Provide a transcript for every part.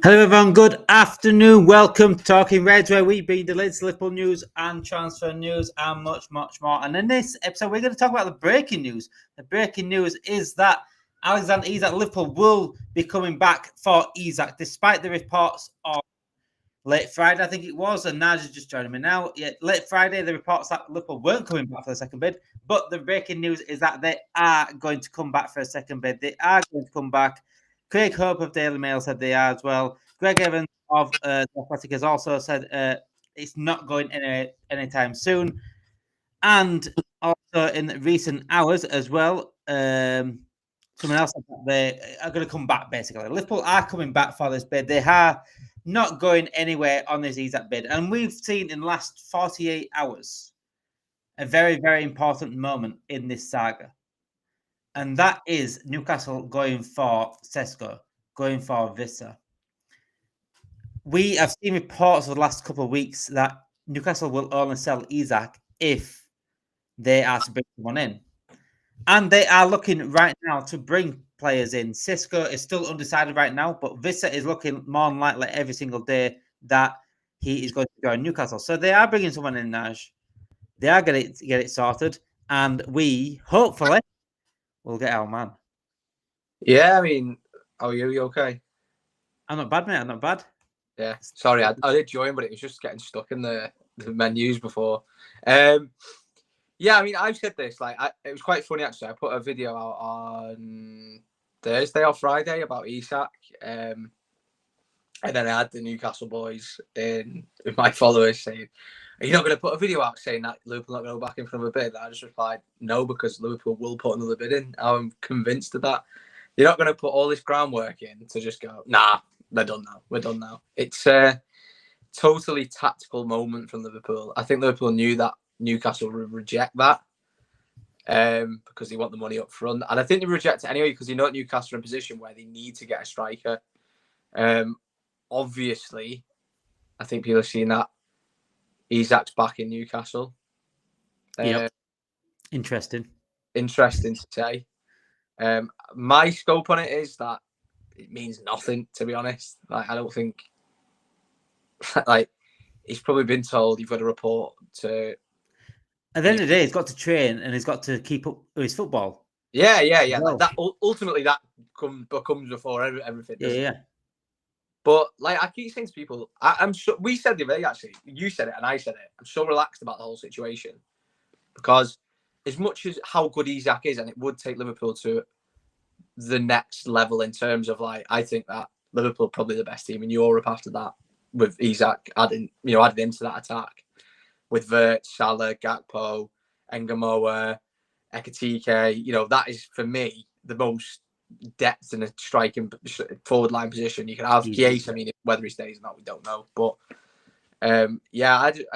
Hello everyone, good afternoon. Welcome to Talking Reds, where we bring the latest Liverpool news and transfer news and much more. And in this episode, we're going to talk about the breaking news. The breaking news is that Alexander Isak Liverpool will be coming back for Isak, despite the reports of late Friday, I think it was, and Naj is just joining me now. Yeah, late Friday, the reports that Liverpool weren't coming back for the second bid, but the breaking news is that they are going to come back for a second bid. They are going to come back. Craig Hope of Daily Mail said they are as well. Greg Evans of The Athletic has also said it's not going anytime soon. And also in recent hours as well, someone else said that they are going to come back, basically. Liverpool are coming back for this bid. They are not going anywhere on this Isak bid. And we've seen in the last 48 hours a very, very important moment in this saga. And that is Newcastle going for Sesko, going for Wissa. We have seen reports of the last couple of weeks that Newcastle will only sell Isak if they are to bring someone in. And they are looking right now to bring players in. Sesko is still undecided right now, but Wissa is looking more than likely every single day that he is going to join Newcastle. So they are bringing someone in, Naj. They are going to get it sorted. And we, hopefully, will get our man. Yeah, I mean, how are you? You okay? I'm not bad, mate. I'm not bad. Yeah, sorry, I did join, but it was just getting stuck in the menus before. Yeah, I mean, I've said this, it was quite funny, actually. I put a video out on Thursday or Friday about Isak, and then I had the Newcastle boys in my followers saying, are you not going to put a video out saying that Liverpool not going to go back in for another bid? I just replied, no, because Liverpool will put another bid in. I'm convinced of that. You're not going to put all this groundwork in to just go, nah, they're done now. We're done now. It's a totally tactical moment from Liverpool. I think Liverpool knew that Newcastle would reject that because they want the money up front. And I think they reject it anyway because they know Newcastle are in a position where they need to get a striker. Obviously, I think people have seen that Isak's back in Newcastle. Yep. Interesting to say. My scope on it is that it means nothing, to be honest. I don't think he's probably been told you've got to report to. At the end of the day, he's got to train and he's got to keep up with his football. Yeah. Well. That ultimately that comes before everything. Yeah. But I keep saying to people, I'm sure we said the other day, actually, you said it and I said it. I'm so relaxed about the whole situation because as much as how good Isak is, and it would take Liverpool to the next level in terms of I think that Liverpool are probably the best team in Europe after that, with Isak added into that attack with Vert, Salah, Gakpo, Engamoa, Ekitike. That is for me the most depth in a striking forward line position you can have. Chiesa, I mean, whether he stays or not, we don't know. But I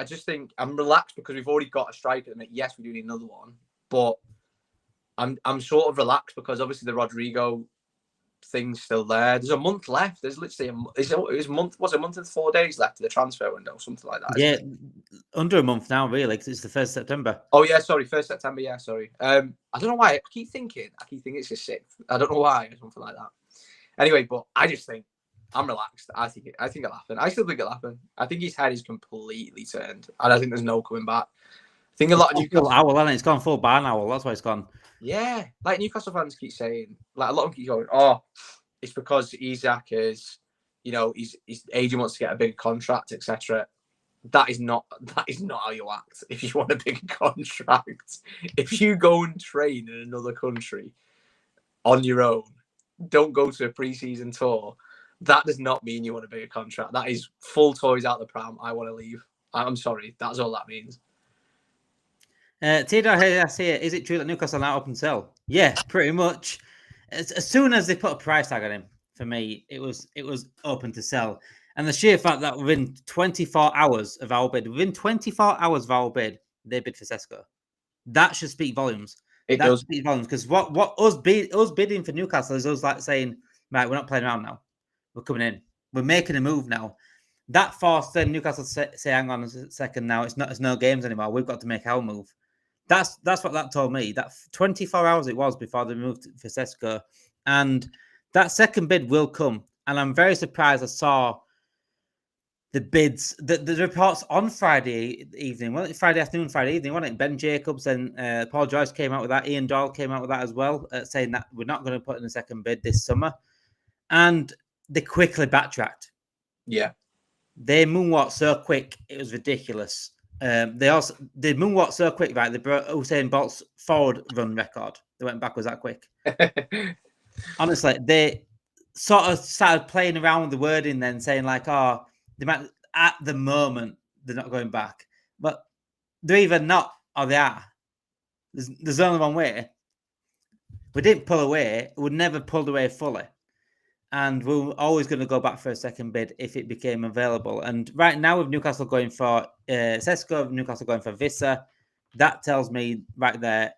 just think I'm relaxed because we've already got a striker. Yes, we do need another one, but I'm sort of relaxed because obviously the Rodrigo thing's still there. There's a month left. There's literally a month and 4 days left of the transfer window, something like that. Yeah, under a month now, really, because it's the 1st September. Oh yeah, sorry, 1st September. Yeah, sorry. I don't know why. I keep thinking it's the 6th. I don't know why, or something like that. Anyway, but I just think I'm relaxed. I think it'll happen. I still think it'll happen. I think his head is completely turned, and I think there's no coming back. I think a lot of Newcastle owl, and it's gone full barn owl. That's why it's gone. Yeah, Newcastle fans keep saying, a lot of them keep going, oh, it's because Isak is, his agent wants to get a bigger contract, etc. That is not how you act. If you want a bigger contract, if you go and train in another country on your own, don't go to a pre-season tour. That does not mean you want a bigger contract. That is full toys out the pram. I want to leave. I'm sorry. That's all that means. Theodore has here, is it true that Newcastle are now up and sell? Yeah, pretty much. As soon as they put a price tag on him, for me, it was open to sell. And the sheer fact that within 24 hours of our bid, they bid for Sesko. That should speak volumes. It does speak volumes because what us bidding for Newcastle is us saying, right, we're not playing around now. We're coming in. We're making a move now. That forced then Newcastle to say, hang on a second now. It's no games anymore. We've got to make our move. That's what that told me. That 24 hours it was before they moved for Sesko. And that second bid will come. And I'm very surprised I saw the bids, the reports on Friday evening, well, Friday afternoon, Friday evening, wasn't it? Ben Jacobs and Paul Joyce came out with that. Ian Doyle came out with that as well, saying that we're not going to put in a second bid this summer. And they quickly backtracked. Yeah. They moonwalked so quick, it was ridiculous. They moonwalked so quick, right? They broke Usain Bolt's forward run record. They went backwards that quick. Honestly, they sort of started playing around with the wording then, saying like, oh, they might, at the moment, they're not going back. But they're either not or they are. There's only one way. We didn't pull away. We never pulled away fully. And we're always going to go back for a second bid if it became available. And right now, with Newcastle going for Sesko, Newcastle going for Wissa, that tells me right there,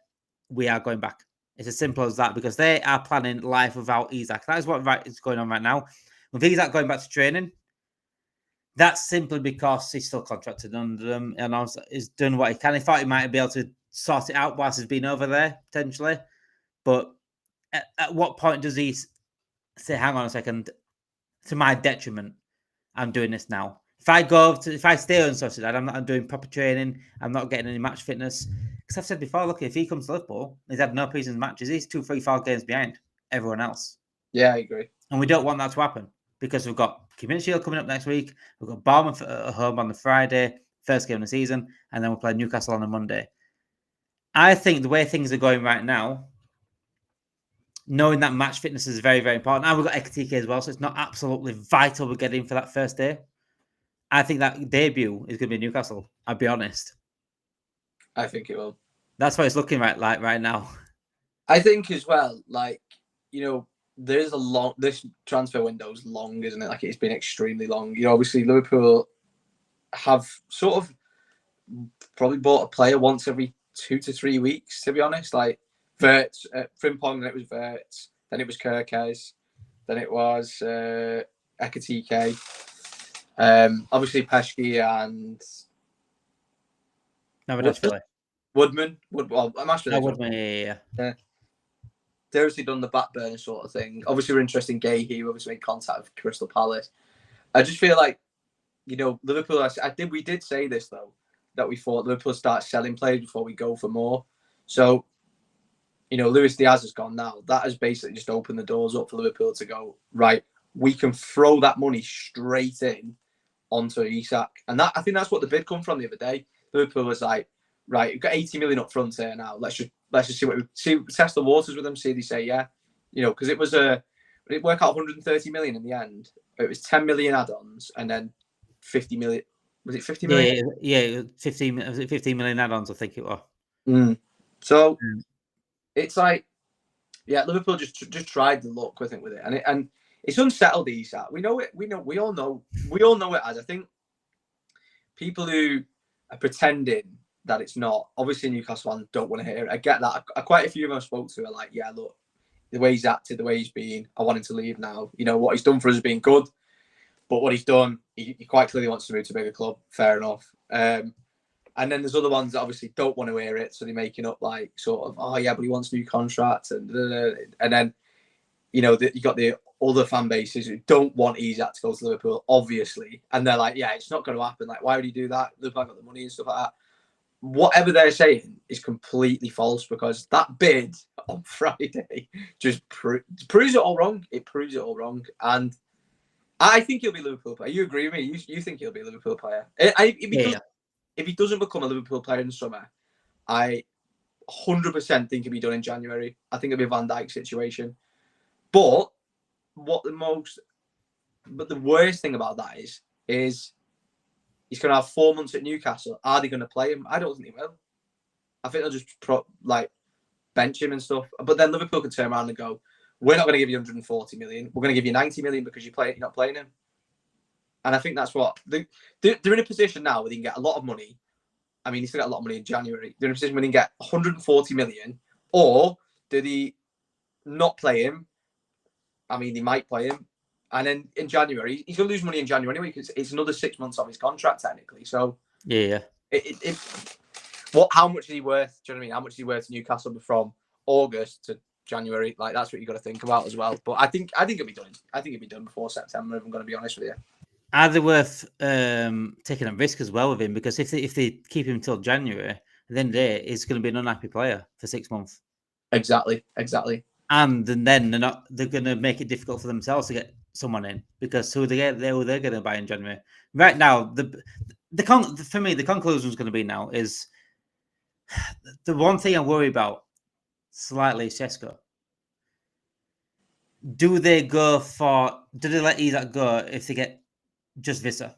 we are going back. It's as simple as that, because they are planning life without Isak. That is what is going on right now. With Isak going back to training, that's simply because he's still contracted under them and also he's done what he can. He thought he might be able to sort it out whilst he's been over there, potentially. But at what point does he say, hang on a second, to my detriment, I'm doing this now? If I stay on Sociedad, I'm doing proper training, I'm not getting any match fitness. Because I've said before, look, if he comes to Liverpool, he's had no preseason matches, he's 2, 3, 4 games behind everyone else. Yeah, I agree. And we don't want that to happen, because we've got Community Shield coming up next week, we've got Bournemouth at home on the Friday, first game of the season, and then we'll play Newcastle on a Monday. I think the way things are going right now, knowing that match fitness is very, very important. And we've got Ekatike as well, so it's not absolutely vital we get in for that first day. I think that debut is going to be Newcastle. I'll be honest. I think it will. That's what it's looking like right now. I think as well, like, there's this transfer window is long, isn't it? Like, it's been extremely long. Obviously Liverpool have sort of probably bought a player once every 2 to 3 weeks, to be honest. Like, Wirtz, Frimpong, then it was Wirtz, then it was Kerkez, then it was Ekatike, obviously Pesky and Woodman. Woodman, yeah. They've obviously done the back burner sort of thing. Obviously, we're interested in Gahey, who obviously made contact with Crystal Palace. I just feel like, Liverpool, we did say this, though, that we thought Liverpool start selling players before we go for more. So, Luis Diaz has gone now. That has basically just opened the doors up for Liverpool to go, right, we can throw that money straight in onto Isak. And I think that's what the bid come from the other day. Liverpool was like, right, we've got 80 million up front here now. Let's just test the waters with them, see if they say yeah. Because it worked out 130 million in the end. It was 10 million add-ons and then 50 million. Was it 50 million? Yeah, 15. Was it 15 million add-ons? I think it was. So it's like, yeah, Liverpool just tried the luck, I think, with it, and it's unsettled Isak. We know it. We all know it as. I think people who are pretending that it's not, obviously Newcastle fans don't want to hear it. I get that. Quite a few of them I spoke to are like, yeah, look, the way he's acted, the way he's been, I want him to leave now. What he's done for us has been good, but what he's done, he quite clearly wants to move to a bigger club. Fair enough. And then there's other ones that obviously don't want to hear it, so they're making up like sort of, oh yeah, but he wants a new contract, and then you got the other fan bases who don't want Isak to go to Liverpool, obviously, and they're like, yeah, it's not going to happen. Like, why would he do that? Liverpool got the money and stuff like that. Whatever they're saying is completely false, because that bid on Friday just proves it all wrong. It proves it all wrong, and I think he'll be a Liverpool player. You agree with me? You think he'll be a Liverpool player? If he doesn't become a Liverpool player in the summer, I 100% think he'll be done in January. I think it'll be a Van Dijk situation. But the worst thing about that is he's going to have 4 months at Newcastle. Are they going to play him? I don't think they will. I think they'll just bench him and stuff. But then Liverpool can turn around and go, we're not going to give you 140 million. We're going to give you 90 million because you're not playing him. And I think that's what they're in a position now where they can get a lot of money. I mean, they still got a lot of money in January. They're in a position where they can get 140 million, or do they not play him? I mean, they might play him, and then in January he's going to lose money in January anyway, because it's another 6 months of his contract technically. So yeah. How much is he worth? Do you know what I mean? How much is he worth to Newcastle from August to January. Like that's what you got to think about as well. But I think it'll be done. I think it'll be done before September. If I'm going to be honest with you. Are they worth taking a risk as well with him? Because if they keep him till January, then he's going to be an unhappy player for 6 months. Exactly. And then they're going to make it difficult for themselves to get someone in, because who they're going to buy in January. Right now, for me, the conclusion is going to be now is the one thing I worry about slightly is Sesko. Do they let Isak go if they get just Wissa?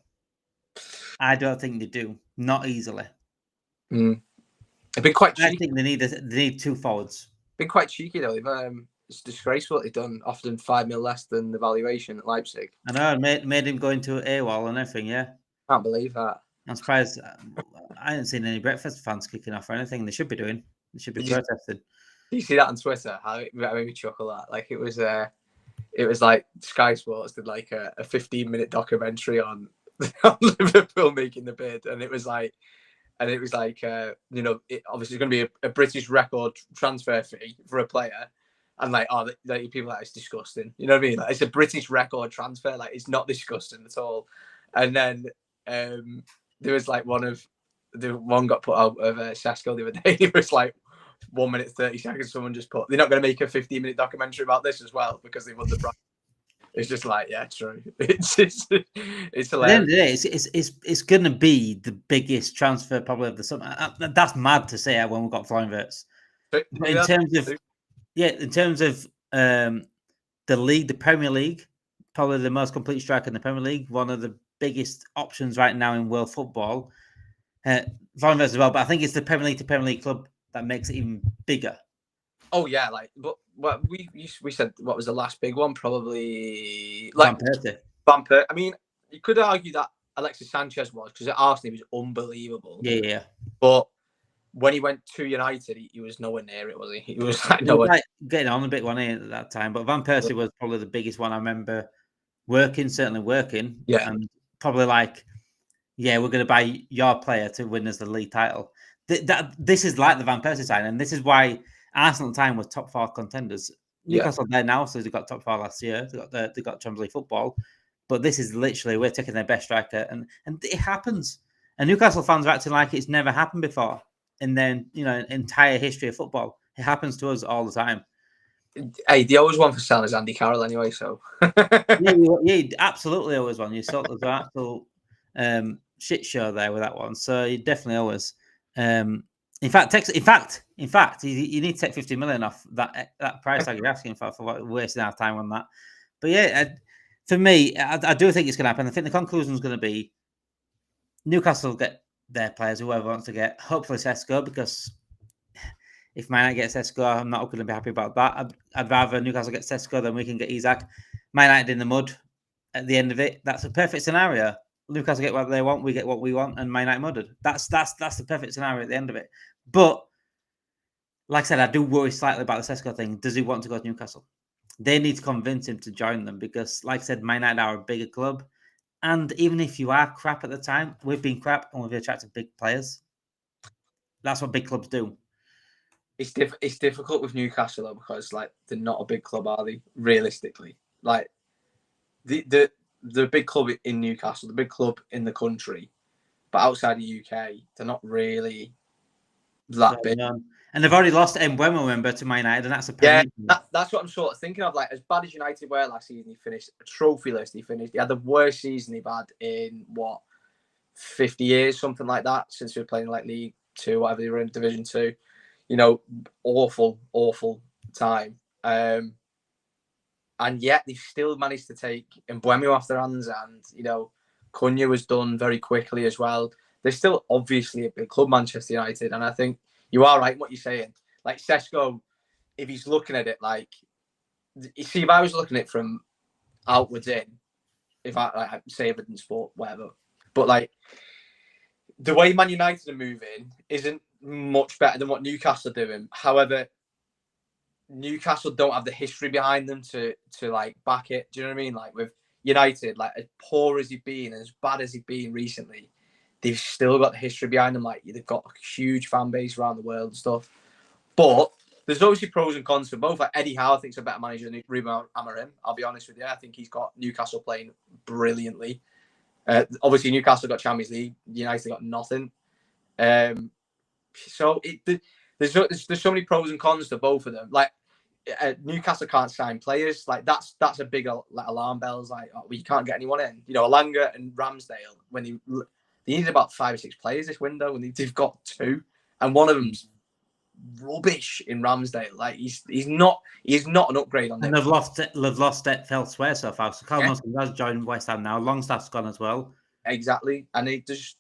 I don't think they do. Not easily. It'd be quite cheeky. I think they need 2 forwards. Been quite cheeky though. It's disgraceful what they've done. Often 5 mil less than the valuation at Leipzig. I know, made him go into AWOL and everything. Yeah, Can't believe that. I'm surprised. I haven't seen any breakfast fans kicking off or anything. They should be doing. They should be protesting. Do you see that on Twitter? How it made me chuckle that. Like it was like Sky Sports did like a 15-minute documentary on Liverpool making the bid, and it was like obviously it's going to be a British record transfer fee for a player, and people like it's disgusting. You know what I mean? Like, it's a British record transfer. Like it's not disgusting at all. And then there was like one got put out of Sesko the other day. It was like 1 minute 30 seconds. Someone just put, they're not going to make a 15-minute documentary about this as well because they won the prize. It's just like, yeah, true. It's hilarious. At the end of the day, it's going to be the biggest transfer probably of the summer. That's mad to say when we've got flying verts. But in terms of the league, the Premier League, probably the most complete striker in the Premier League, one of the biggest options right now in world football. Flying verts as well, but I think it's the Premier League to Premier League club that makes it even bigger. Oh yeah, but what we said, what was the last big one? Probably like Banter. I mean, you could argue that Alexis Sanchez was, because at Arsenal he was unbelievable. Yeah. But when he went to United, he was nowhere near it, was he? He was like nowhere. Like getting on a bit, wasn't he, at that time? But Van Persie was probably the biggest one I remember certainly working. Yeah. And probably like, yeah, we're going to buy your player to win us the league title. This is like the Van Persie sign, and this is why Arsenal at the time was top 4 contenders. Newcastle there now, so they got top 4 last year. They got Champions League football, but this is literally we're taking their best striker, and it happens. And Newcastle fans are acting like it's never happened before in their entire history of football. It happens to us all the time. Hey, the always one for selling is Andy Carroll anyway. So yeah, absolutely always one. You saw the actual shit show there with that one. So you definitely always. In fact, you need to take 50 million off that price tag you're asking for wasting our time on that. But yeah, for me, I do think it's going to happen. I think the conclusion is going to be Newcastle will get their players, whoever wants to get. Hopefully Sesko, because if Man United gets Sesko, I'm not going to be happy about that. I'd rather Newcastle get Sesko than we can get Isak. Man United in the mud at the end of it. That's a perfect scenario. Newcastle get what they want, we get what we want, and Man United muddered. That's the perfect scenario at the end of it. But like I said, I do worry slightly about the Sesko thing. Does he want to go to Newcastle? They need to convince him to join them because, like I said, Man United are a bigger club. And even if you are crap at the time, we've been crap and we've attracted big players. That's what big clubs do. It's difficult with Newcastle though, because like they're not a big club, are they? Realistically, like the big club in Newcastle, the big club in the country, but outside the UK, they're not really that big. And they've already lost Mbeumo, remember, to Man United, and that's a that's what I'm sort of thinking of. Like, as bad as United were last season, he finished a trophyless. He had the worst season he've had in 50 years, something like that, since we were playing like League 2, whatever they were in Division 2. Awful time. And yet they've still managed to take Mbeumo off their hands, and Cunha was done very quickly as well. They're still obviously a big club, Manchester United, and I think you are right in what you're saying. Like Sesko, if he's looking at it like, you see, if I was looking at it from outwards in, if I say evidence sport, whatever, but like the way Man United are moving isn't much better than what Newcastle are doing. However, Newcastle don't have the history behind them to like back it. Do you know what I mean? Like with United, like as poor as he's been and as bad as he's been recently, they've still got the history behind them. Like they've got a huge fan base around the world and stuff. But there's obviously pros and cons for both. Like Eddie Howe, I think, is a better manager than Ruben Amorim. I'll be honest with you. I think he's got Newcastle playing brilliantly. Obviously, Newcastle got Champions League. United got nothing. So there's so many pros and cons to both of them. Like Newcastle can't sign players. Like that's a big alarm bells. Like we can't get anyone in. You know, Alanga and Ramsdale when they needed about 5 or 6 players this window, and they've got 2, and one of them's rubbish in Ramsdale. Like he's not an upgrade on them. And they've lost depth elsewhere so far. So Carl Muskin has joined West Ham now. Longstaff's gone as well. Exactly, and it just.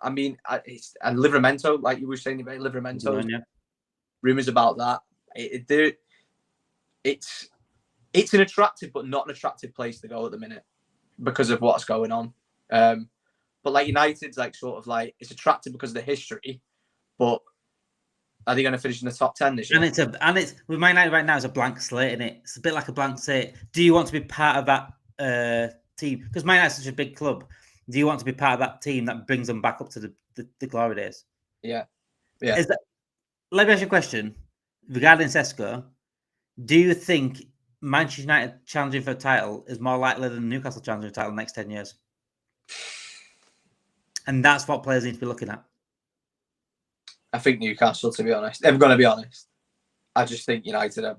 I mean, and Livramento, like you were saying about Livramento, rumors about that. It's an attractive but not an attractive place to go at the minute because of what's going on. But like United's like sort of like it's attractive because of the history, but are they going to finish in the top 10 this year? And it's with Man United right now is a blank slate, isn't it? It's a bit like a blank slate. Do you want to be part of that team? Because Man United's such a big club. Do you want to be part of that team that brings them back up to the glory days? Yeah. Let me ask you a question regarding Sesko. Do you think Manchester United challenging for a title is more likely than Newcastle challenging for a title in the next 10 years? And that's what players need to be looking at. I think Newcastle, to be honest. If I'm going to be honest. I just think United are...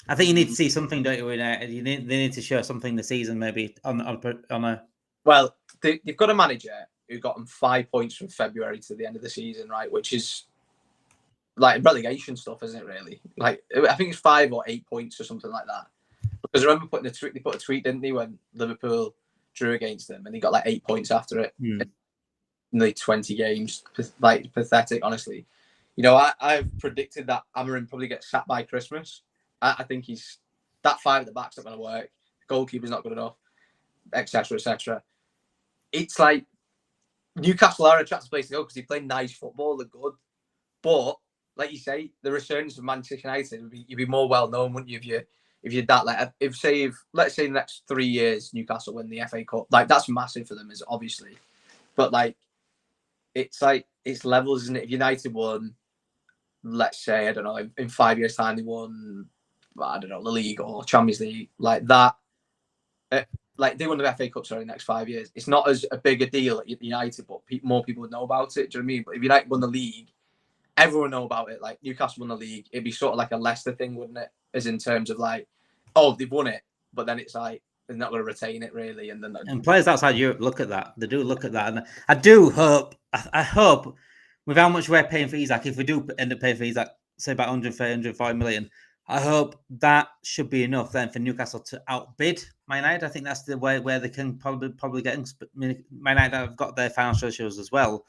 I think you need to see something, don't you, United? They need to show something this season, maybe, on a... Well, they've got a manager who got them 5 points from February to the end of the season, right? Which is like relegation stuff, isn't it? Really? Like I think it's 5 or 8 points or something like that. Because I remember they put a tweet, didn't they, when Liverpool drew against them, and he got like 8 points after it. Nearly 20 games, like pathetic, honestly. You know, I've predicted that Amorim probably gets sacked by Christmas. I think that 5 at the back's not going to work. The goalkeeper's not good enough, etc., etc. It's like Newcastle are an attractive place to go because they play nice football, they're good. But like you say, the resurgence of Manchester United you'd be more well known, wouldn't you? If you're that like let's say in the next 3 years Newcastle win the FA Cup, like that's massive for them, is obviously. But like it's levels, isn't it? If United won, let's say, I don't know, in 5 years' time they won, I don't know, the league or Champions League, like that. Like they won the FA Cup, sorry, in the next 5 years. It's not as a big a deal at United, but more people would know about it. Do you know what I mean? But if United won the league, everyone would know about it. Like Newcastle won the league, it'd be sort of like a Leicester thing, wouldn't it? As in terms of like, oh, they've won it, but then it's like they're not going to retain it really. And players outside Europe look at that. They do look at that, and I do hope. I hope with how much we're paying for Isak, if we do end up paying for Isak, say about 140 million. I hope that should be enough then for Newcastle to outbid Man United. I think that's the way where they can probably get. Man United have got their financial issues as well,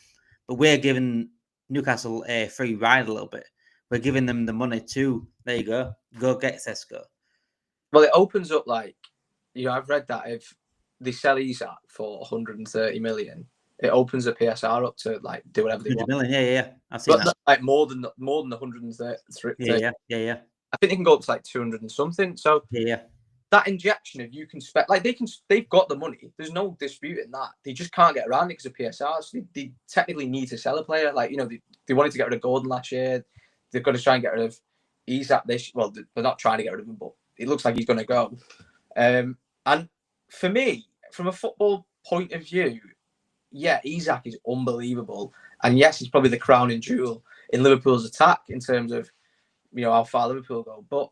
but we're giving Newcastle a free ride a little bit. We're giving them the money to, there you go get Sesko. Well, it opens up like, you know, I've read that if they sell Isak for 130 million, it opens the PSR up to like do whatever they want. Million, yeah. I've seen that. Like more than the 130. Yeah. I think they can go up to like 200 and something. So yeah. That injection, if you can spend, like they've got the money. There's no disputing that. They just can't get around it because of PSR. So they technically need to sell a player. Like, you know, they wanted to get rid of Gordon last year. They've got to try and get rid of Isak this. Well, they're not trying to get rid of him, but it looks like he's going to go. And for me, from a football point of view, yeah, Isak is unbelievable. And yes, he's probably the crowning jewel in Liverpool's attack in terms of, you know, how far Liverpool go. But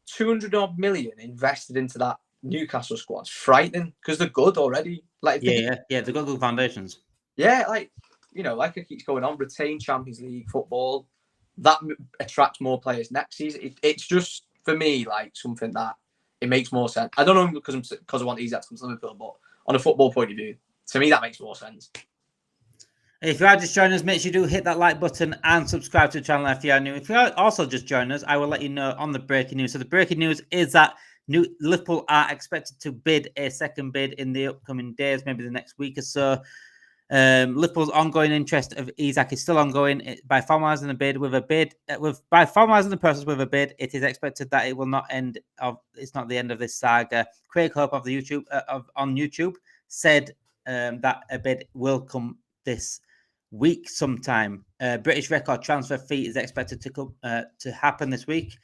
200 odd million invested into that Newcastle squad's frightening because they're good already. Like they've got good foundations. Yeah, like, you know, like it keeps going on, retain Champions League football, that attracts more players next season. It's just, for me, like something that it makes more sense. I don't know because I want Isak to come to Liverpool, but on a football point of view, to me that makes more sense. If you are just joining us, make sure you do hit that like button and subscribe to the channel if you are new. If you are also just joining us, I will let you know on the breaking news. So the breaking news is that Liverpool are expected to bid a second bid in the upcoming days, maybe the next week or so. Liverpool's ongoing interest of Isak is still ongoing. By formalising the bid by formalising the process with a bid, it is expected that it will not end. It's not the end of this saga. Craig Hope of the on YouTube said that a bid will come this week sometime. British record transfer fee is expected to happen this week.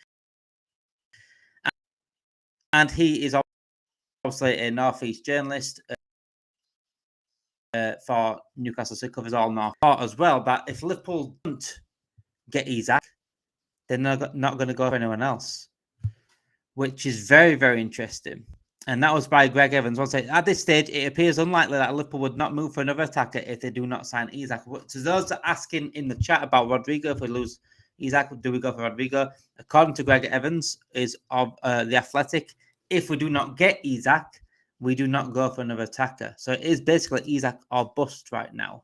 And he is obviously a North East journalist for Newcastle, so he covers all North as well. But if Liverpool don't get Isak, they're not going to go for anyone else, which is very, very interesting. And that was by Greg Evans. Once at this stage, it appears unlikely that Liverpool would not move for another attacker if they do not sign Isak. To those asking in the chat about Rodrigo, if we lose Isak, do we go for Rodrigo? According to Greg Evans, is of The Athletic, if we do not get Isak, we do not go for another attacker. So it is basically Isak or bust right now,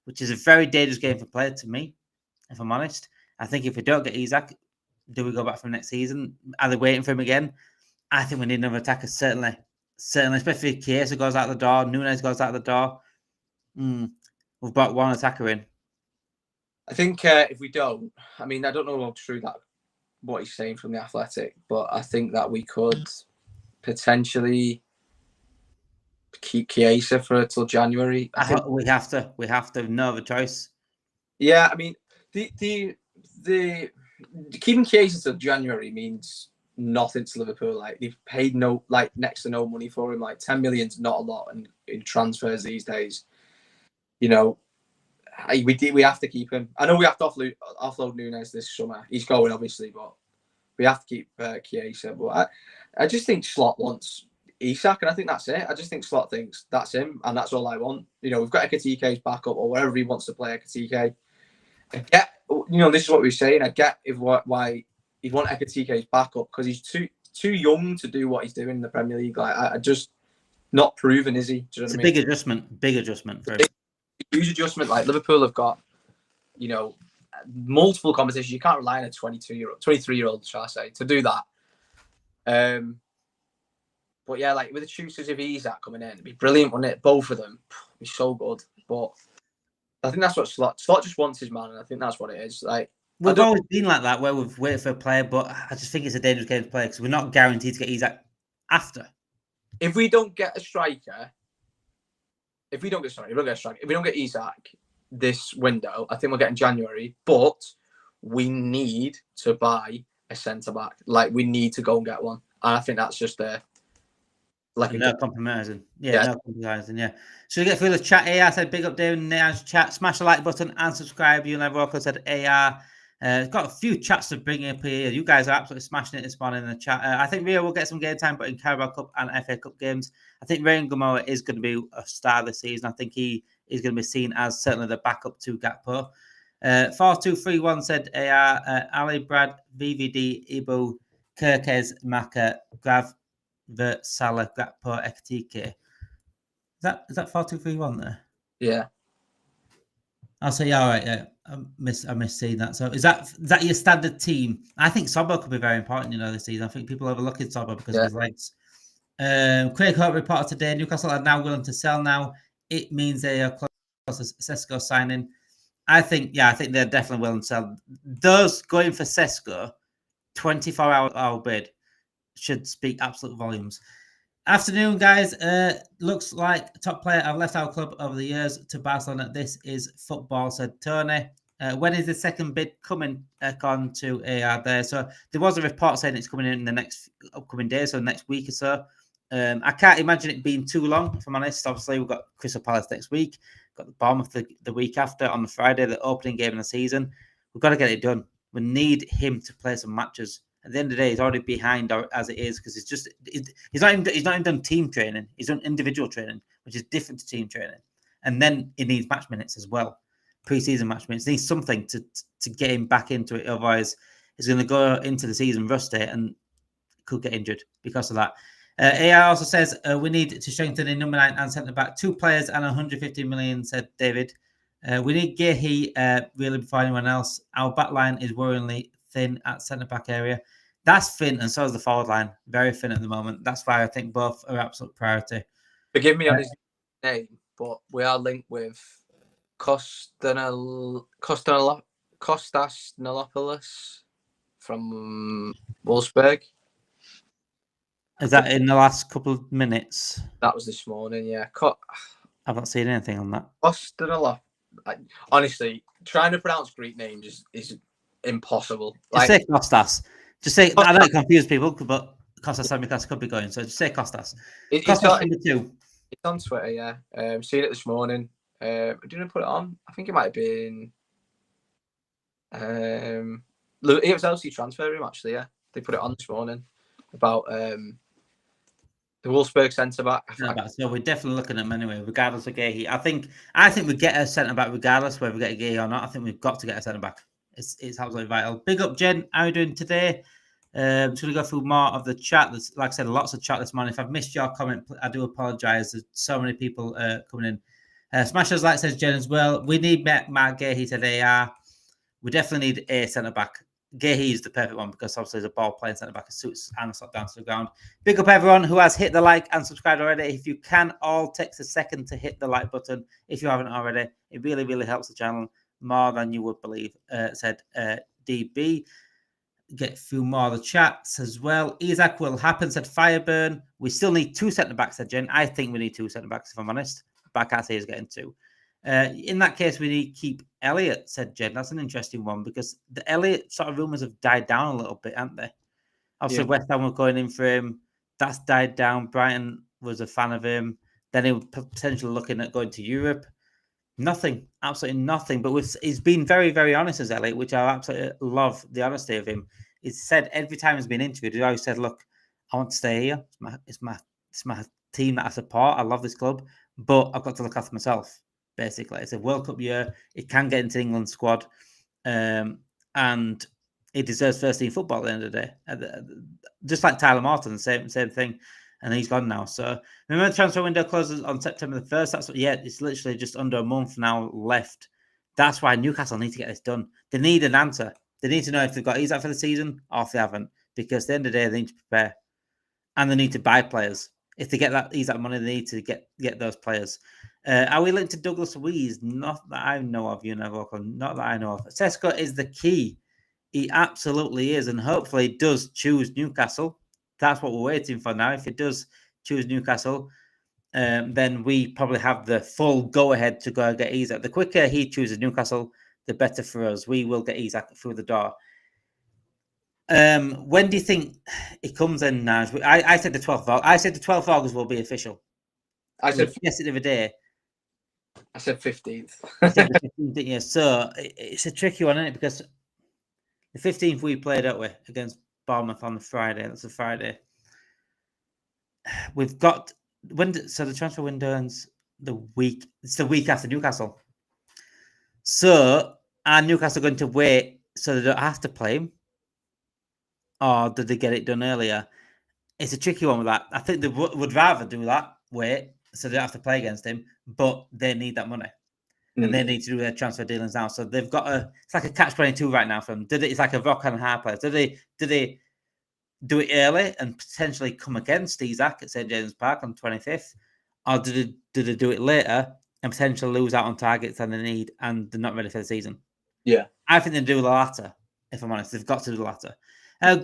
which is a very dangerous game for players to me, if I'm honest. I think if we don't get Isak, do we go back for next season? Are they waiting for him again? I think we need another attacker, certainly, especially if Chiesa goes out the door, Nunez goes out the door. We've got one attacker in. I think if we don't, I mean, I don't know how true that what he's saying from The Athletic, but I think that we could potentially keep Chiesa for till January. We have to. No other choice. Yeah, I mean, the keeping Chiesa till January means nothing to Liverpool. Like they've paid next to no money for him. Like 10 million's not a lot in transfers these days. You know, we have to keep him. I know we have to offload Nunez this summer. He's going obviously, but we have to keep Chiesa. But I just think Slot wants Isak, and I think that's it. I just think Slot thinks that's him, and that's all I want. You know, we've got Ekatike's backup or wherever he wants to play Ekatike. I get, this is what we were saying. I get why he'd want Ekatike's backup because he's too young to do what he's doing in the Premier League. Like I just not proven, is he? Do you know what I mean? Big adjustment for him. Huge adjustment. Like Liverpool have got, multiple competitions. You can't rely on a 23-year-old, shall I say, to do that. But yeah, like with the choices of Isak coming in, it'd be brilliant, wouldn't it? Both of them, it'd be so good. But I think that's what Slot just wants his man, and I think that's what it is. Like we've always been like that, where we've waited for a player, but I just think it's a dangerous game to play because we're not guaranteed to get Isak after. If we don't get a striker, if we don't get Isak this window, I think we'll get in January. But we need to buy a centre back. Like we need to go and get one, and I think that's just no compromising. Yeah, no compromising. Yeah. Should we get through the chat? AR said, "Big up, David." In the chat, smash the like button and subscribe. You never Rocco said, "AR." Got a few chats to bring up here. You guys are absolutely smashing it this morning in the chat. I think Rio will get some game time, but in Carabao Cup and FA Cup games, I think Ryan Gomorrah is going to be a star this season. I think he is going to be seen as certainly the backup to Gakpo. 4231 said AR, Ali, Brad, VVD, Ibu, Kirkes, Maka, Grav, Vert, Salah, Gakpo, Ekatike. Is that 4231 there? Yeah. I'll say, all right, yeah. I missed seeing that. So is that your standard team? I think Sobbo could be very important, this season. I think people overlook Sobbo because of his legs. Craig Hope reported today, Newcastle are now willing to sell now. It means they are close to Sesko signing. I think they're definitely willing to sell. Those going for Sesko, 24-hour bid should speak absolute volumes. Afternoon, guys. Looks like top player I've left our club over the years to Barcelona. This is football, said Tony. When is the second bid coming on to AR there? So there was a report saying it's coming in the next upcoming days, so next week or so. I can't imagine it being too long, if I'm honest. Obviously, we've got Crystal Palace next week, got the Bournemouth the week after on the Friday, the opening game of the season. We've got to get it done. We need him to play some matches. At the end of the day, he's already behind as it is because he's not even done team training. He's done individual training, which is different to team training. And then he needs match minutes as well, pre-season match minutes. He needs something to get him back into it. Otherwise, he's going to go into the season rusty and could get injured because of that. AI also says we need to strengthen in number 9 and centre back. 2 players and 150 million, said David. We need Gehi really before anyone else. Our back line is worryingly thin at centre back area. That's thin, and so is the forward line. Very thin at the moment. That's why I think both are absolute priority. Forgive me on his name, but we are linked with Kostas Nolopoulos from Wolfsburg. Is that in the last couple of minutes? That was this morning, yeah. I've not seen anything on that. Kostas honestly, trying to pronounce Greek names is impossible. Just say Kostas. Just say, I don't confuse people, but Kostas Tsimikas could be going. So just say Kostas. Kostas number 2. It's on Twitter, yeah. Seen it this morning. Didn't I put it on? I think it might have been. It was LC Transfer Room, actually, yeah. They put it on this morning about the Wolfsburg centre back. So we're definitely looking at him anyway, regardless of Gahey. I think we get a centre back regardless whether we get a Gahey or not. I think we've got to get a centre back. It's absolutely vital. Big up, Jen. How are you doing today? I'm just going to go through more of the chat. There's, like I said, lots of chat this morning. If I've missed your comment, I do apologise. There's so many people coming in. Smashers Light says Jen as well. We need Mark Gahey today. We definitely need a centre back. Gahey is the perfect one because obviously there's a ball playing centre back. It suits and slot down to the ground. Big up everyone who has hit the like and subscribed already. If you can, all takes a second to hit the like button. If you haven't already, it really, really helps the channel more than you would believe. Said DB. Get a few more of the chats as well. Isak will happen, said Fireburn. We still need 2 centre backs, said Jen. I think we need 2 centre backs, if I'm honest. But I can't say he's getting 2. In that case, we need to keep Elliott, said Jen. That's an interesting one because the Elliott sort of rumours have died down a little bit, haven't they? Obviously, West Ham were going in for him. That's died down. Brighton was a fan of him. Then he was potentially looking at going to Europe. Nothing, absolutely nothing. But he's been very, very honest as Elliott, which I absolutely love the honesty of him. He's said every time he's been interviewed, he always said, "Look, I want to stay here. It's my team that I support. I love this club, but I've got to look after myself." Basically, it's a World Cup year. It can get into England's squad, and he deserves first team football at the end of the day. Just like Tyler Morton, same thing. And he's gone now. So remember, the transfer window closes on September the 1st. It's literally just under a month now left. That's why Newcastle need to get this done. They need an answer. They need to know if they've got Isak for the season or if they haven't. Because at the end of the day, they need to prepare. And they need to buy players. If they get that Isak money, they need to get those players. Are we linked to Douglas Luiz? Not that I know of, not that I know of. Sesko is the key. He absolutely is. And hopefully he does choose Newcastle. That's what we're waiting for now. If he does choose Newcastle, then we probably have the full go-ahead to go and get Isak. The quicker he chooses Newcastle, the better for us. We will get Isak through the door. When do you think it comes in, Naj? I said the 12th of August. I said the 12th of August will be official. I said yesterday the other day. I said 15th. Yeah, so it's a tricky one, isn't it? Because the 15th we played, don't we, against Bournemouth on the Friday. That's a Friday. We've got so the transfer window ends it's the week after Newcastle. So are Newcastle going to wait so they don't have to play him? Or did they get it done earlier? It's a tricky one with that. I think they would rather do that, wait, so they don't have to play against him, but they need that money. And they need to do their transfer dealings now. So they've got it's like a catch-22 right now for them. It's like a rock and a hard place. Do they do it early and potentially come against Isak at St. James Park on 25th? Or do they do it later and potentially lose out on targets that they need and they're not ready for the season? Yeah. I think they do the latter, if I'm honest. They've got to do the latter.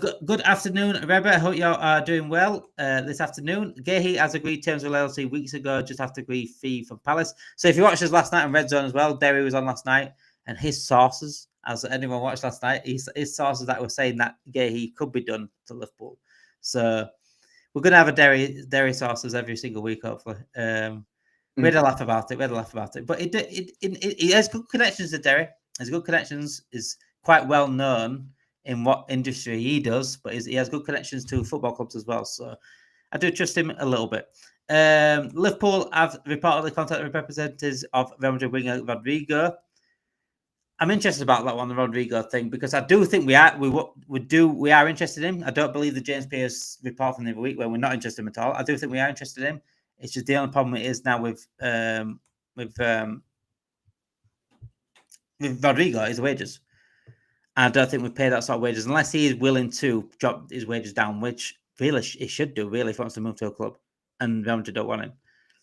Good afternoon, Rebecca. I hope you are doing well this afternoon. Gahey has agreed terms with LLC weeks ago, just have to agree fee from Palace. So if you watched us last night on Red Zone as well, Derry was on last night, and his sources, as anyone watched last night, his sources that were saying that Gahey could be done to Liverpool. So we're going to have a Derry sources every single week, hopefully. We had a laugh about it. But he has good connections to Derry. Has good connections, is quite well known in what industry he does, but he has good connections to football clubs as well. So I do trust him a little bit. Liverpool have reportedly contacted representatives of Real Madrid winger Rodrigo. I'm interested about that one, the Rodrigo thing, because I do think we are interested in him. I don't believe the James Pierce report from the other week where we're not interested in him at all. I do think we are interested in him. It's just the only problem it is now with Rodrigo is wages. I don't think we pay that sort of wages unless he is willing to drop his wages down, which really he should do, really, if he wants to move to a club. And Real Madrid don't want him.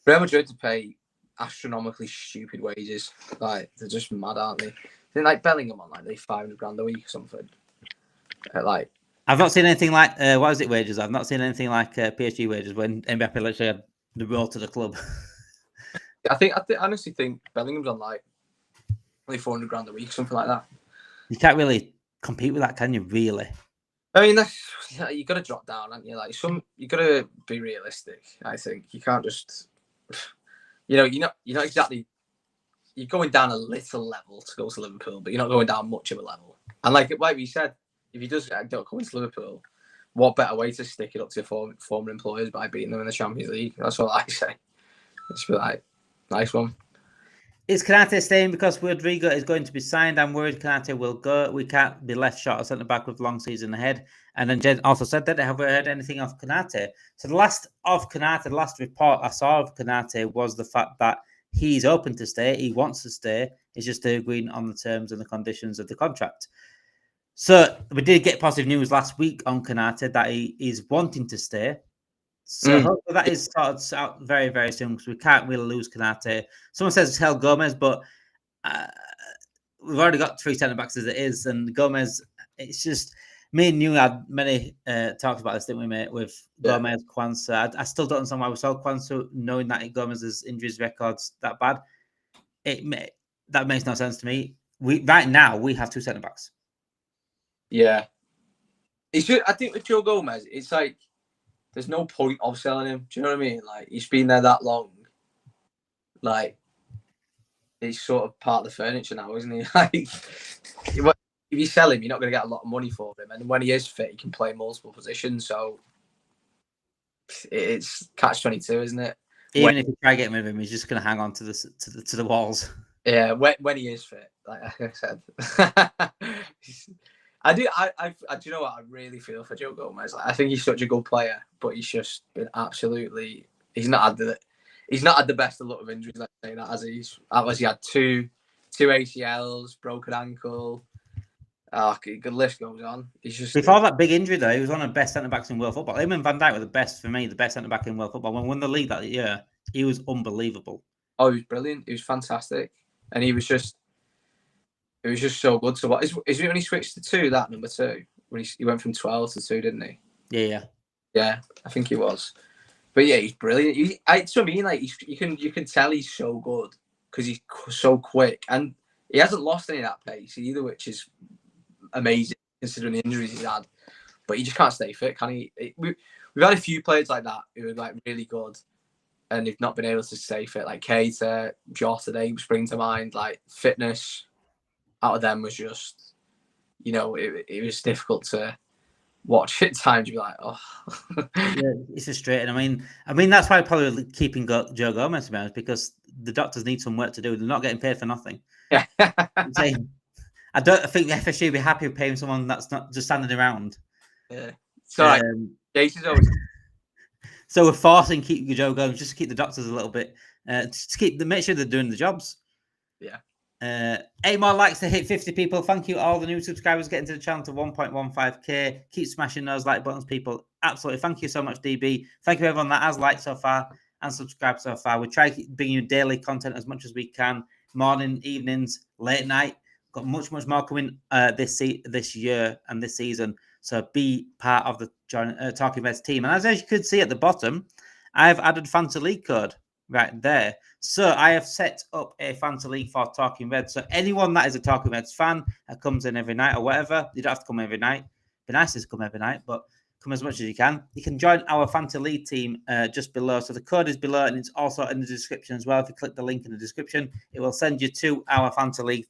Real Madrid to pay astronomically stupid wages. Like, they're just mad, aren't they? They're like Bellingham on like $500,000 a week or something. I've not seen anything like what was it wages? I've not seen anything like PSG wages when Mbappe literally had the road to the club. I honestly think Bellingham's on like only 400 grand a week, something like that. You can't really compete with that, can you? Really? I mean, you got to drop down, haven't you? Like you got to be realistic. I think you can't just, you're not exactly. You're going down a little level to go to Liverpool, but you're not going down much of a level. And like we said, if he does don't come into Liverpool, what better way to stick it up to former employers by beating them in the Champions League? That's what I say. Just be like, nice one. Is Konate staying because Rodrigo is going to be signed? I'm worried Konate will go. We can't be left short of centre back with long season ahead. And then Jen also said that, have we heard anything of Konate? So the last report I saw of Konate was the fact that he's open to stay. He wants to stay. He's just agreeing on the terms and the conditions of the contract. So we did get positive news last week on Konate that he is wanting to stay. So hopefully that is sorted out very, very soon because we can't really lose Konate. Someone says it's Hel Gomez, but we've already got 3 centre backs as it is, and Gomez. It's just me and you had many talks about this, didn't we, mate? With Gomez, Kwanzaa. I still don't understand why we sold Kwanzaa, knowing that Gomez's injuries record's that bad. That makes no sense to me. Right now we have 2 centre backs. Yeah, it's just, I think with Joe Gomez, it's like there's no point of selling him. Do you know what I mean? Like he's been there that long. Like he's sort of part of the furniture now, isn't he? Like if you sell him, you're not going to get a lot of money for him. And when he is fit, he can play multiple positions. So it's catch-22, isn't it? Even if you try getting rid of him, he's just going to hang on to the walls. Yeah, when he is fit, like I said. I do. Do you know what? I really feel for Joe Gomez. Like, I think he's such a good player, but he's just been absolutely. He's not had the best of lot of injuries. Let's say that as he had two ACLs, broken ankle. The list goes on. He's just before that big injury though, he was one of the best centre backs in world football. Him and Van Dijk were the best centre back in world football. When we won the league that year, he was unbelievable. Oh, he was brilliant. He was fantastic, and he was just. It was just so good. So what is it when he switched to 2? That number 2 when he went from 12 to 2, didn't he? Yeah. I think he was. But yeah, he's brilliant. You can tell he's so good because he's so quick and he hasn't lost any of that pace either, which is amazing considering the injuries he's had. But he just can't stay fit, can he? We've had a few players like that who are like really good and they've not been able to stay fit. Like Keita, Jota, they spring to mind. Like fitness. Out of them was just, it was difficult to watch at times. You'd be like, oh, yeah, it's frustrating. I mean that's why I'm probably keeping Joe Gomez, to be honest, because the doctors need some work to do. They're not getting paid for nothing. Yeah, I don't think the FSU would be happy with paying someone that's not just standing around. Yeah, so so we're forcing keep Joe Gomez just to keep the doctors a little bit, to make sure they're doing the jobs. Yeah. 8 more likes to hit 50 people. Thank you, all the new subscribers getting to the channel to 1.15k. Keep smashing those like buttons, people. Absolutely. Thank you so much, DB. Thank you, everyone that has liked so far and subscribed so far. We try to bring you daily content as much as we can. Morning, evenings, late night. Got much more coming this year and this season. So be part of the Talking Reds team. And as you could see at the bottom, I've added Fantasy League code right there. So I have set up a Fantasy League for Talking Reds. So anyone that is a Talking Reds fan that comes in every night or whatever, you don't have to come every night. It'd be nice to come every night, but come as much as you can. You can join our Fantasy League team just below. So the code is below and it's also in the description as well. If you click the link in the description, it will send you to our Fantasy League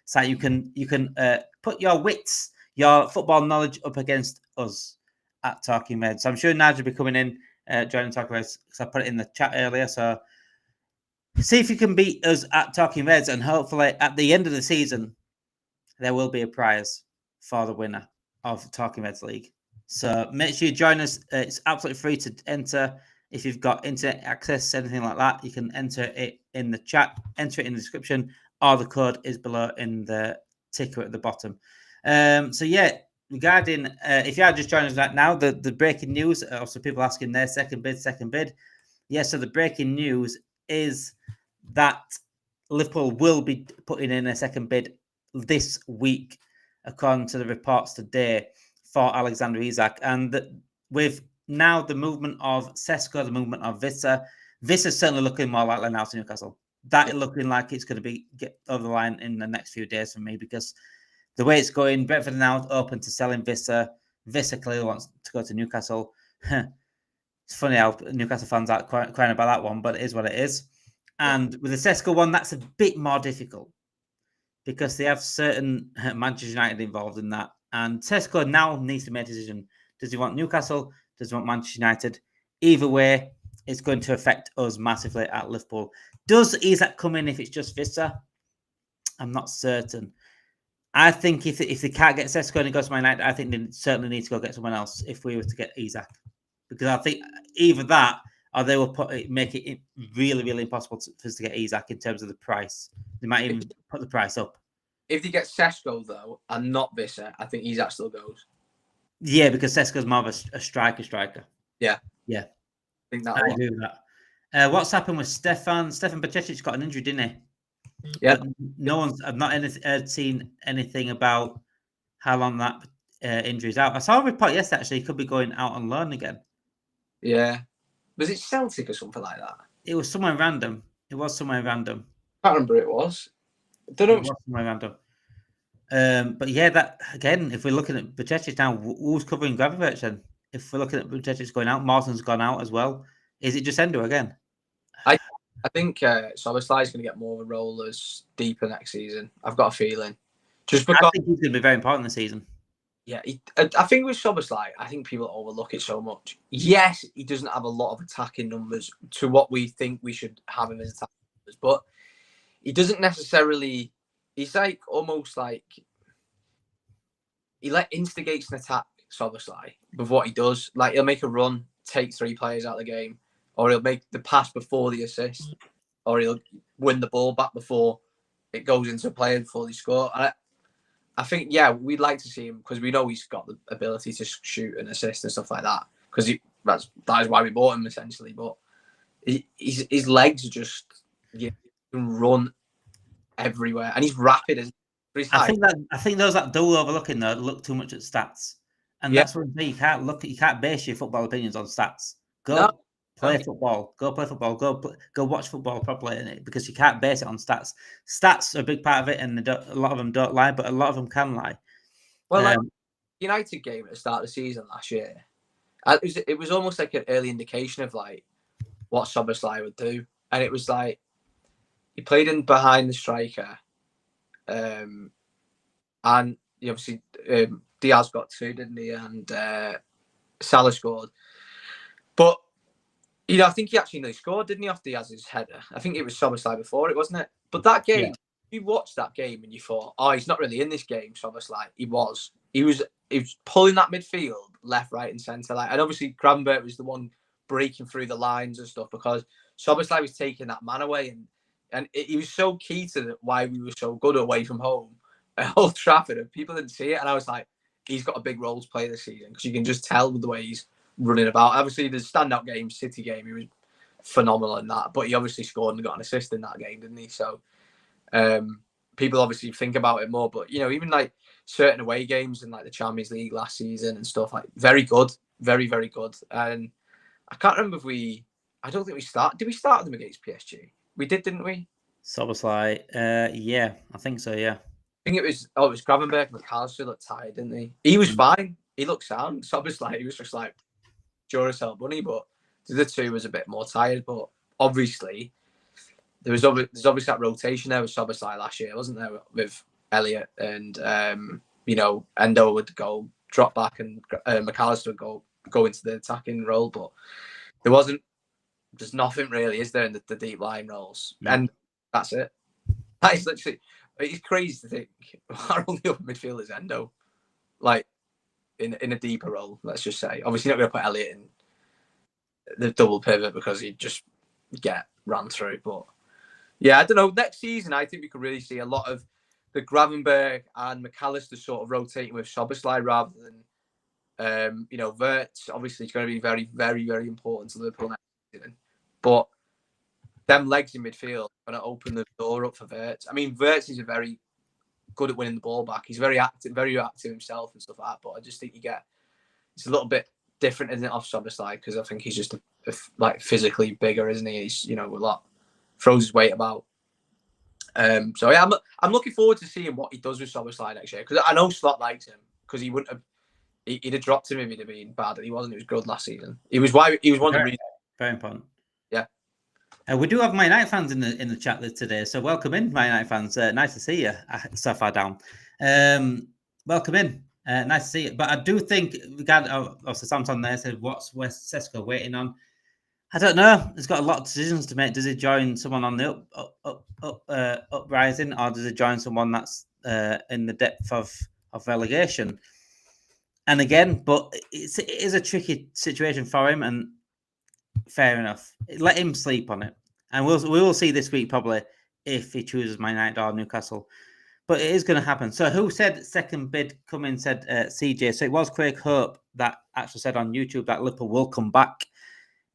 site. You can put your wits, your football knowledge up against us at Talking Reds. So I'm sure Nigel will be coming in, joining Talking Reds because I put it in the chat earlier. So see if you can beat us at Talking Reds, and hopefully at the end of the season, there will be a prize for the winner of Talking Reds League. So make sure you join us. It's absolutely free to enter. If you've got internet access, anything like that, you can enter it in the chat, enter it in the description, or the code is below in the ticker at the bottom. So yeah, regarding if you are just joining us right now, the breaking news, also people asking their second bid. Yeah, so the breaking news is that Liverpool will be putting in a second bid this week, according to the reports today, for Alexander Isak. And with now the movement of Sesko, the movement of Wissa, Vissa's certainly looking more likely now to Newcastle. that looking like it's going to get over the line in the next few days for me, because the way it's going, Brentford are now open to selling Wissa. Wissa clearly wants to go to Newcastle. It's funny how Newcastle fans are crying about that one, but it is what it is. And with the Sesko one, that's a bit more difficult because they have certain Manchester United involved in that. And Sesko now needs to make a decision. Does he want Newcastle? Does he want Manchester United? Either way, it's going to affect us massively at Liverpool. Does Isak come in if it's just Wissa? I'm not certain. I think if they can't get Sesko and he goes to Man United, I think they certainly need to go get someone else if we were to get Isak. Because I think either that or they will make it really, really impossible for us to get Isak in terms of the price. They might even put the price up. If they get Sesko, though, and not Wissa, I think Isak still goes. Yeah, because Sesko's more of a striker. Yeah. Yeah. I think that. I agree with that. What's happened with Stefan Bajcetic got an injury, didn't he? Yeah. I've not seen anything about how long that injury's out. I saw a report yesterday, actually, he could be going out on loan again. Yeah. Was it Celtic or something like that? It was somewhere random. I can't remember it was. I don't know. It was somewhere random. But yeah, that again, if we're looking at Bajcetic now, who's covering Gravenberch then? If we're looking at Bajcetic going out, Morton's gone out as well. Is it just Endo again? I think Szoboszlai is going to get more of a role as deeper next season. I've got a feeling. Just because I think he's going to be very important this season. Yeah, I think with Szoboszlai, I think people overlook it so much. Yes, he doesn't have a lot of attacking numbers to what we think we should have him as attacking numbers, but he doesn't necessarily. He's like almost like he instigates an attack. Szoboszlai with what he does, like he'll make a run, take 3 players out of the game, or he'll make the pass before the assist, or he'll win the ball back before it goes into play before they score. And I think, yeah, we'd like to see him because we know he's got the ability to shoot and assist and stuff like that. Because that is why we bought him essentially. But his legs are just can run everywhere, and he's rapid. I think those that do overlooking though look too much at stats, and that's what you can't look. You can't base your football opinions on stats. Play football. Go play football. Go watch football properly in it, because you can't base it on stats. Stats are a big part of it, and a lot of them don't lie, but a lot of them can lie. Well, like United game at the start of the season last year, it was almost like an early indication of like what Szoboszlai would do, and it was like he played in behind the striker, and obviously Diaz got 2, didn't he? And Salah scored, but. I think he actually nearly scored, didn't he, off Diaz's header? I think it was Szoboszlai before it, wasn't it? But that game, you watched that game and you thought, oh, he's not really in this game, Szoboszlai. He was pulling that midfield left, right, and centre. And obviously Gravenberch was the one breaking through the lines and stuff, because Szoboszlai was taking that man away, and he was so key to why we were so good away from home at Old Trafford, and people didn't see it. And I was like, he's got a big role to play this season, because you can just tell with the way he's running about. Obviously, the standout game, City game, he was phenomenal in that. But he obviously scored and got an assist in that game, didn't he? So people obviously think about it more. But even like certain away games in like the Champions League last season and stuff, like very good, very very good. And I can't remember if I don't think we started. Did we start them against PSG? We did, didn't we? Szoboszlai, yeah, I think so. Yeah, I think it was Gravenberch. McAllister looked tired, didn't he? He was fine. He looked sound. Szoboszlai, he was just like Duracell bunny, but the other 2 was a bit more tired. But obviously, there's obviously that rotation there with Szoboszlai last year, wasn't there? With Elliott and Endo would go drop back, and McAllister would go into the attacking role. But there's nothing really, is there, in the deep line roles? Yeah. And that's it. That is literally, it's crazy to think our only other midfield is Endo, like. In a deeper role, let's just say. Obviously, not going to put Elliott in the double pivot because he'd just get ran through. But yeah, I don't know. Next season, I think we could really see a lot of the Gravenberch and McAllister sort of rotating with Szoboszlai rather than, Wirtz. Obviously, it's going to be very, very, very important to Liverpool next season. But them legs in midfield are going to open the door up for Wirtz. I mean, Wirtz is very good at winning the ball back. He's very active himself and stuff like that. But I just think it's a little bit different, isn't it, off Szoboszlai, because I think he's just like physically bigger, isn't he? He's a lot, throws his weight about. So yeah, I'm looking forward to seeing what he does with Szoboszlai next year, because I know Slot likes him, because he wouldn't have. He'd have dropped him if he'd have been bad, and he wasn't. He was good last season. He was one of the reasons. Very important. Yeah. We do have Man United fans in the chat today, so welcome in, Man United fans. Nice to see you so far down. Welcome in. Nice to see you. But I do think, obviously Samson there said, what's West Sesko waiting on? I don't know. He's got a lot of decisions to make. Does he join someone on the uprising, or does he join someone that's in the depth of relegation? And again, but it is a tricky situation for him, and fair enough. Let him sleep on it, and we will see this week probably if he chooses Man United or Newcastle. But it is going to happen. So who said second bid coming? Said CJ. So it was Craig Hope that actually said on YouTube that Liverpool will come back.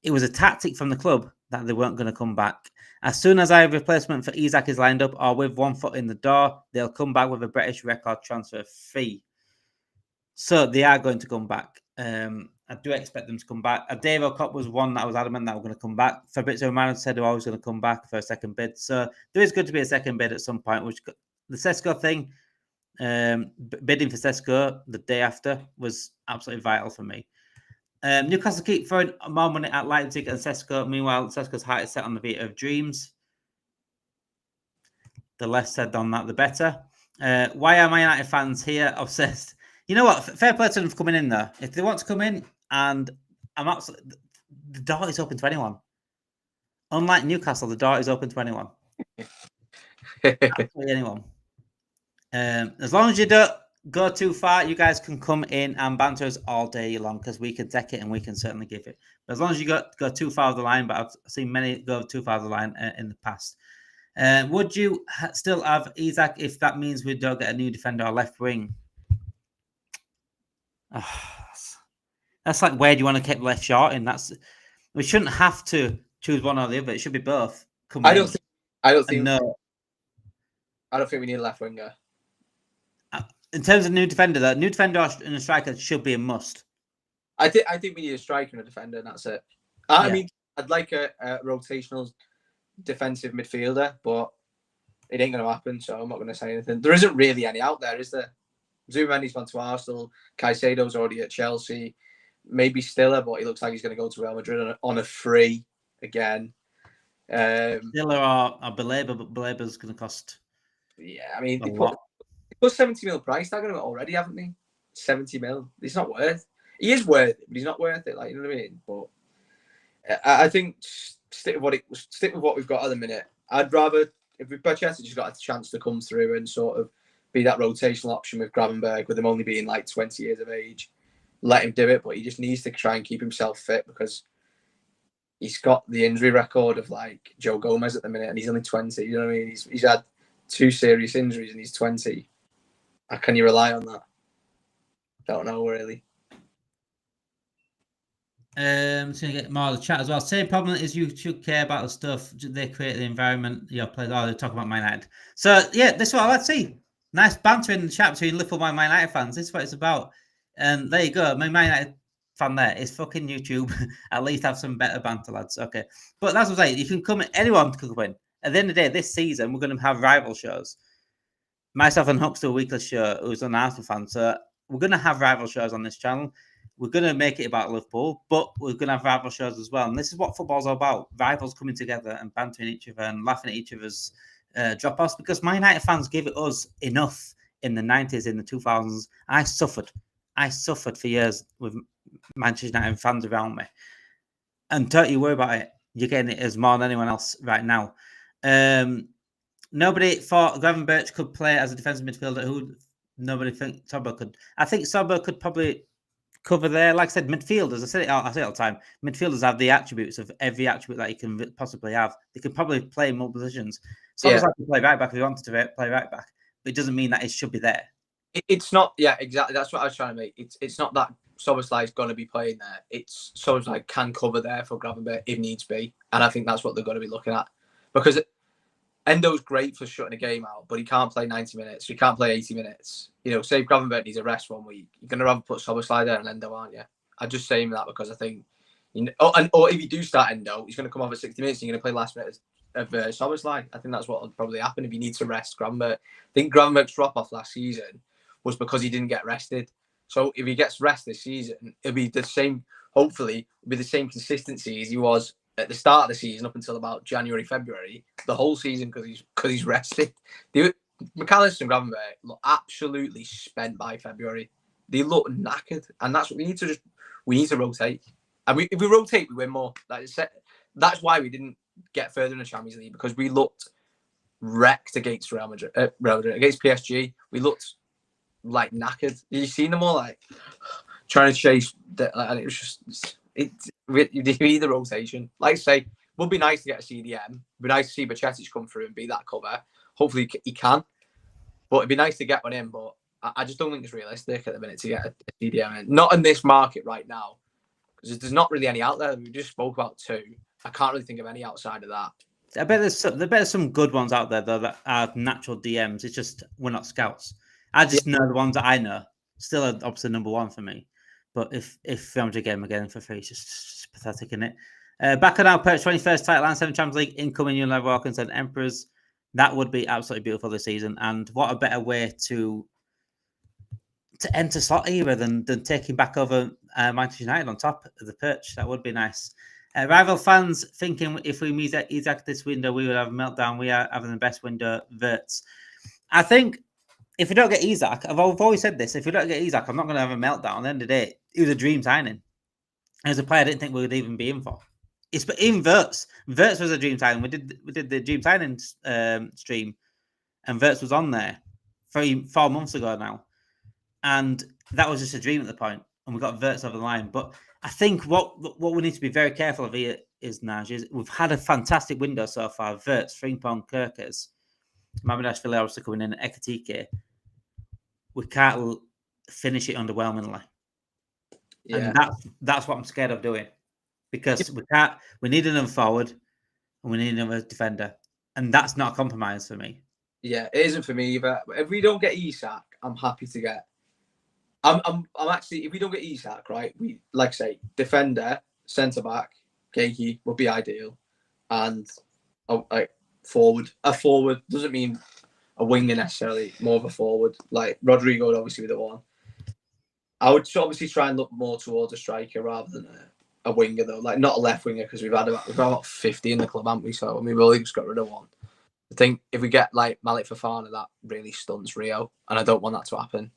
It was a tactic from the club that they weren't going to come back. As soon as a replacement for Isak is lined up or with one foot in the door, they'll come back with a British record transfer fee. So they are going to come back. I do expect them to come back. Dave O'Cott was one that was adamant that we're going to come back. Fabrizio Romano said they're always going to come back for a second bid. So there is going to be a second bid at some point. Which the Sesko thing, bidding for Sesko the day after was absolutely vital for me. Newcastle keep throwing more money at Leipzig and Sesko. Meanwhile, Sesko's heart is set on the Vita of Dreams. The less said on that, the better. Why are Man United fans here obsessed? You know what? Fair play to them for coming in there. If they want to come in, and I'm absolutely, the door is open to anyone. Unlike Newcastle, the door is open to anyone. Absolutely anyone. As long as you don't go too far, you guys can come in and banter us all day long, because we can take it and we can certainly give it. But as long as you go too far of the line, but I've seen many go too far of the line in the past. Would you still have Isak if that means we don't get a new defender or left wing? That's like, where do you want to keep left short in? We shouldn't have to choose one or the other. It should be both. I don't think we need a left winger. In terms of new defender, though, new defender and a striker should be a must. I think we need a striker and a defender, and that's it. I mean, I'd like a rotational defensive midfielder, but it ain't going to happen, so I'm not going to say anything. There isn't really any out there, is there? Zubimendi's gone to Arsenal. Caicedo's already at Chelsea. Maybe Stiller, but he looks like he's going to go to Real Madrid on a free again. Stiller or Baleba, but Baleba's going to cost. Yeah, I mean, they put 70 mil price tag on him already, haven't they? 70 mil. He's not worth. He is worth it, but he's not worth it. Like, you know what I mean? But I think stick with what we've got at the minute. I'd rather, if we by chance just got a chance to come through and sort of be that rotational option with Gravenberch, with him only being like 20 years of age, let him do it. But he just needs to try and keep himself fit, because he's got the injury record of like Joe Gomez at the minute, and he's only 20. You know what I mean? He's had 2 serious injuries and he's 20. How can you rely on that? Don't know really. Just gonna get more of the chat as well. Same problem is you should care about the stuff they create, the environment your players. Oh, they talk about Man United. So yeah, this is what let's see. Nice banter in the chat between Liverpool and Man United fans. This is what it's about. And there you go. My Man United fan there is fucking YouTube. At least have some better banter, lads. Okay, but that's what I'm saying. You can come. Anyone can come in. At the end of the day, this season we're going to have rival shows. Myself and Huckster weekly show, who's an Arsenal fan. So we're going to have rival shows on this channel. We're going to make it about Liverpool, but we're going to have rival shows as well. And this is what football's all about. Rivals coming together and bantering each other and laughing at each other's drop-offs, because Man United fans gave it us enough in the 90s, in the 2000s. I suffered for years with Manchester United fans around me. And don't you worry about it. You're getting it as more than anyone else right now. Nobody thought Gravenberch could play as a defensive midfielder. Who nobody think Sobber could. I think Sobber could probably cover there. Like I said, midfielders, I say it all the time, midfielders have the attributes of every attribute that you can possibly have. They can probably play in multiple positions. Sobber's like to play right back if he wanted to play right back, but it doesn't mean that it should be there. It's not, yeah, exactly. That's what I was trying to make. It's not that Szoboszlai is going to be playing there. It's Szoboszlai can cover there for Gravenberch if needs be. And I think that's what they're going to be looking at. Because Endo's great for shutting a game out, but he can't play 90 minutes. He can't play 80 minutes. You know, say if Gravenberch needs a rest 1 week, you're going to rather put Szoboszlai there and Endo, aren't you? I'm just saying that because I think, you know, or if you do start Endo, he's going to come off at 60 minutes and you're going to play last minute Soboslai. I think that's what will probably happen if you need to rest Gravenberch. I think Gravenberch's drop-off last season was because he didn't get rested. So if he gets rest this season, it'll be the same, hopefully, it'll be the same consistency as he was at the start of the season up until about January, February, the whole season because he's rested. McAllister and Gravenberch look absolutely spent by February. They look knackered, and that's what we need to rotate. And if we rotate, we win more. That's why we didn't get further in the Champions League, because we looked wrecked against Real Madrid, against PSG. We looked like knackered. You seen them all like trying to chase, and it was just we need the rotation. Like I say, it would be nice to get a CDM. It'd be nice to see Bajcetic come through and be that cover. Hopefully he can, but it'd be nice to get one in. But I just don't think it's realistic at the minute to get a CDM in. Not in this market right now, because there's not really any out there. We just spoke about two. I can't really think of any outside of that. I bet there's some good ones out there though that are natural DMs. It's just we're not scouts. I just know the ones that I know. Still, obviously number one for me. But if I'm to get him again for free, it's just pathetic, isn't it? Back on our perch, 21st title and 7 Champions League, incoming Union level and Emperors. That would be absolutely beautiful this season. And what a better way to enter slot era than taking back over Manchester United on top of the perch. That would be nice. Rival fans thinking if we meet Isak this window, we would have a meltdown. We are having the best window, Verts. I think if we don't get Isak, I've always said this, if we don't get Isak, I'm not going to have a meltdown. At the end of the day, it was a dream signing. As a player I didn't think we would even be in for. It's in Verts. Verts was a dream signing. We did the dream signing stream, and Verts was on there 4 months ago now. And that was just a dream at the point, and we got Verts over the line. But I think what we need to be very careful of here is, Naj, is we've had a fantastic window so far. Verts, Frimpong, Kirkers, Mamadash obviously coming in, Ekatike. We can't finish it underwhelmingly. Yeah. And that's what I'm scared of doing. Because we need another forward and we need another defender. And that's not a compromise for me. Yeah, it isn't for me either. If we don't get Isak, I'm happy to get. I'm actually, if we don't get Isak, right, we, like I say, defender, centre back, Gakey would be ideal. And a forward doesn't mean a winger necessarily, more of a forward. Like Rodrigo would obviously be the one. I would obviously try and look more towards a striker rather than a winger, though. Like not a left winger, because we've had about 50 in the club, haven't we? So I mean, we've only just got rid of one. I think if we get like Malik Fofana, that really stunts Rio, and I don't want that to happen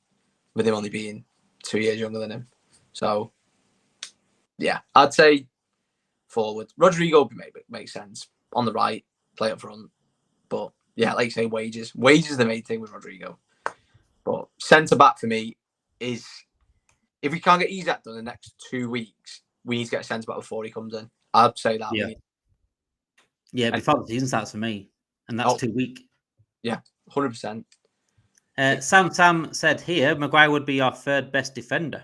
with him only being 2 years younger than him. So yeah, I'd say forward. Rodrigo would make sense on the right, play up front. But yeah, like you say, wages is the main thing with Rodrigo. But centre back for me is, if we can't get Isak done in the next 2 weeks, we need to get a centre back before he comes in. I'd say that. Yeah, before the season starts for me. And that's 2 weeks. Yeah, 100%. Sam said here, Maguire would be our third best defender.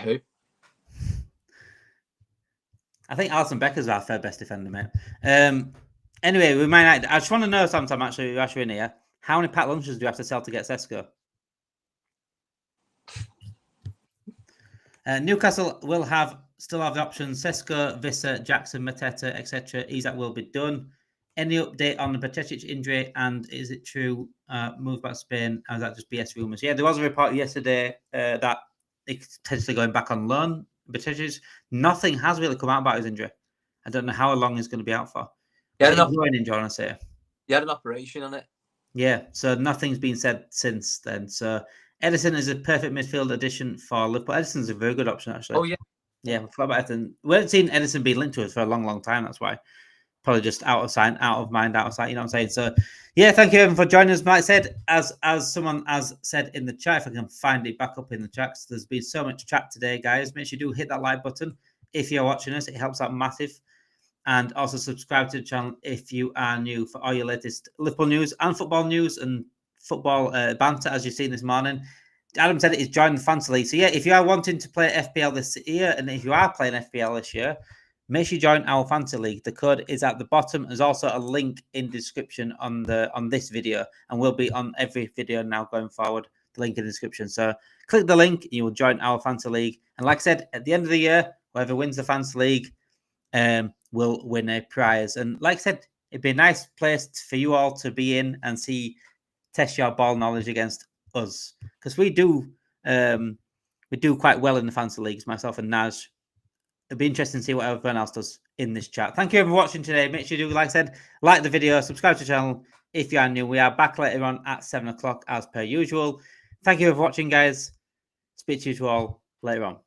Who? I think Alisson Becker's our third best defender, mate. Anyway, we might. I just want to know, Sam, actually, while you're in here, how many packed lunches do we have to sell to get Sesko? Newcastle will still have the options: Sesko, Wissa, Jackson, Mateta, etc. Isak will be done. Any update on the Bajcetic injury, and is it true? Move back to Spain, or is that just BS rumours? Yeah, there was a report yesterday that it's potentially going back on loan. Bajcetic, nothing has really come out about his injury. I don't know how long he's going to be out for. Yeah, groin injury, I want to say. He had an operation on it. Yeah, so nothing's been said since then. So Edison is a perfect midfield addition for Liverpool. Edison's a very good option, actually. Oh, yeah. Yeah, I forgot about Edison. We haven't seen Edison be linked to us for a long, long time. That's why. Probably just out of sight, out of mind, out of sight. You know what I'm saying? So, yeah, thank you everyone for joining us. Like I said, as someone has said in the chat, if I can find it back up in the chat, there's been so much chat today, guys. Make sure you do hit that like button if you're watching us. It helps out massive. And also subscribe to the channel if you are new for all your latest Liverpool news and football news and football banter, as you've seen this morning. Adam said it is joining the Fantasy League. So, yeah, if you are wanting to play FPL this year, and if you are playing FPL this year, make sure you join our Fantasy League. The code is at the bottom. There's also a link in the description on this video, and will be on every video now going forward. The link in the description. So click the link, and you will join our Fantasy League. And like I said, at the end of the year, whoever wins the Fantasy League will win a prize. And like I said, it'd be a nice place for you all to be in and test your ball knowledge against us, because we do quite well in the fantasy leagues, myself and Naz. It'll be interesting to see what everyone else does in this chat. Thank you for watching today. Make sure you do, like I said, like the video, subscribe to the channel if you are new. We are back later on at 7 o'clock as per usual. Thank you for watching, guys. Speak to you all later on.